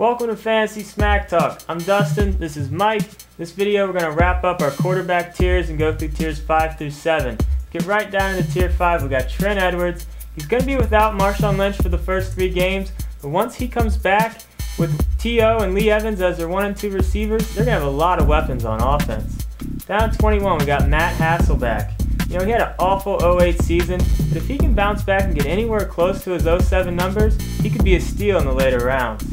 Welcome to Fantasy Smack Talk. I'm Dustin, this is Mike. This video we're going to wrap up our quarterback tiers and go through tiers 5 through 7. Get right down into tier 5, we got Trent Edwards. He's going to be without Marshawn Lynch for the first 3 games, but once he comes back with T.O. and Lee Evans as their 1 and 2 receivers, they're going to have a lot of weapons on offense. Down at 21, we got Matt Hasselbeck. You know, he had an awful 08 season, but if he can bounce back and get anywhere close to his 07 numbers, he could be a steal in the later rounds.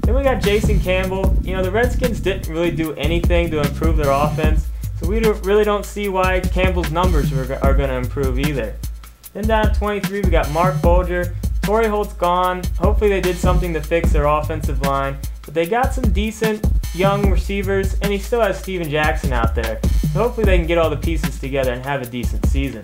Then we got Jason Campbell. You know, the Redskins didn't really do anything to improve their offense, so we really don't see why Campbell's numbers are going to improve either. Then down at 23, we got Mark Bolger. Torrey Holt's gone. Hopefully they did something to fix their offensive line, but they got some decent young receivers, and he still has Steven Jackson out there. So hopefully they can get all the pieces together and have a decent season.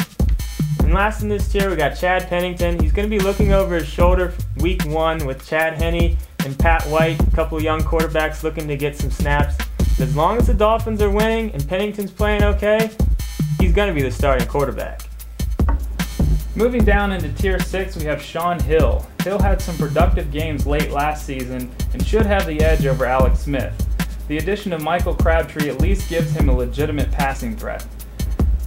And last in this tier, we got Chad Pennington. He's going to be looking over his shoulder week 1 with Chad Henne and Pat White, a couple of young quarterbacks looking to get some snaps. But as long as the Dolphins are winning and Pennington's playing okay, he's going to be the starting quarterback. Moving down into tier 6, we have Shaun Hill. Hill had some productive games late last season and should have the edge over Alex Smith. The addition of Michael Crabtree at least gives him a legitimate passing threat.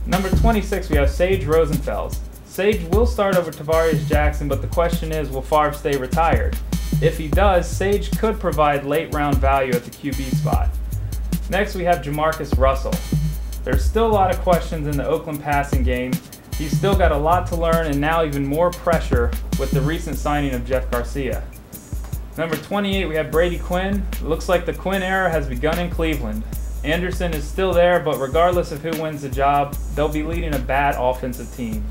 Number 26, we have Sage Rosenfels. Sage will start over Tarvaris Jackson, but the question is, will Favre stay retired? If he does, Sage could provide late round value at the QB spot. Next, we have Jamarcus Russell. There's still a lot of questions in the Oakland passing game. He's still got a lot to learn and now even more pressure with the recent signing of Jeff Garcia. Number 28, we have Brady Quinn. It looks like the Quinn era has begun in Cleveland. Anderson is still there, but regardless of who wins the job, they'll be leading a bad offensive team.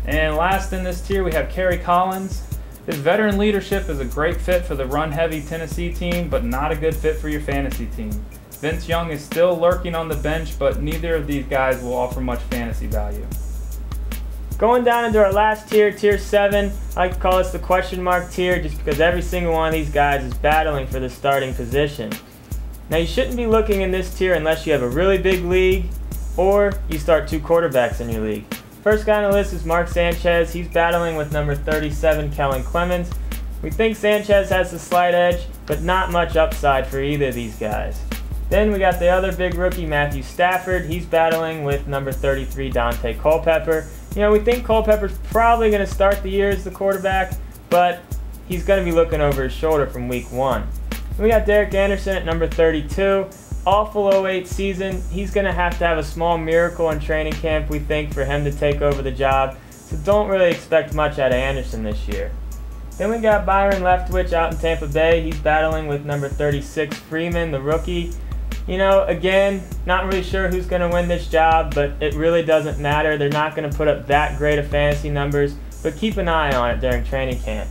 And last in this tier, we have Kerry Collins. His veteran leadership is a great fit for the run-heavy Tennessee team, but not a good fit for your fantasy team. Vince Young is still lurking on the bench, but neither of these guys will offer much fantasy value. Going down into our last tier, tier 7, I like to call this the question mark tier just because every single one of these guys is battling for the starting position. Now you shouldn't be looking in this tier unless you have a really big league or you start 2 quarterbacks in your league. First guy on the list is Mark Sanchez. He's battling with number 37, Kellen Clemens. We think Sanchez has the slight edge, but not much upside for either of these guys. Then we got the other big rookie, Matthew Stafford. He's battling with number 33, Dante Culpepper. You know, we think Culpepper's probably going to start the year as the quarterback, but he's going to be looking over his shoulder from week 1. We got Derek Anderson at number 32. Awful 08 season. He's going to have a small miracle in training camp, we think, for him to take over the job. So don't really expect much out of Anderson this year. Then we got Byron Leftwich out in Tampa Bay. He's battling with number 36, Freeman, the rookie. You know, again, not really sure who's going to win this job, but it really doesn't matter. They're not going to put up that great of fantasy numbers, but keep an eye on it during training camp.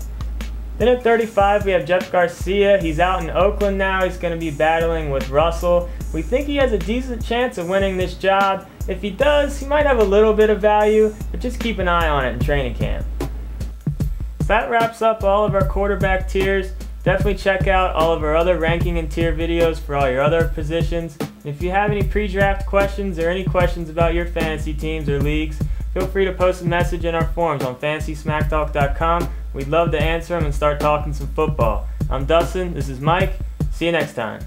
Then at 35, we have Jeff Garcia. He's out in Oakland now. He's going to be battling with Russell. We think he has a decent chance of winning this job. If he does, he might have a little bit of value, but just keep an eye on it in training camp. So that wraps up all of our quarterback tiers. Definitely check out all of our other ranking and tier videos for all your other positions. And if you have any pre-draft questions or any questions about your fantasy teams or leagues, feel free to post a message in our forums on FantasySmackTalk.com. We'd love to answer them and start talking some football. I'm Dustin, this is Mike. See you next time.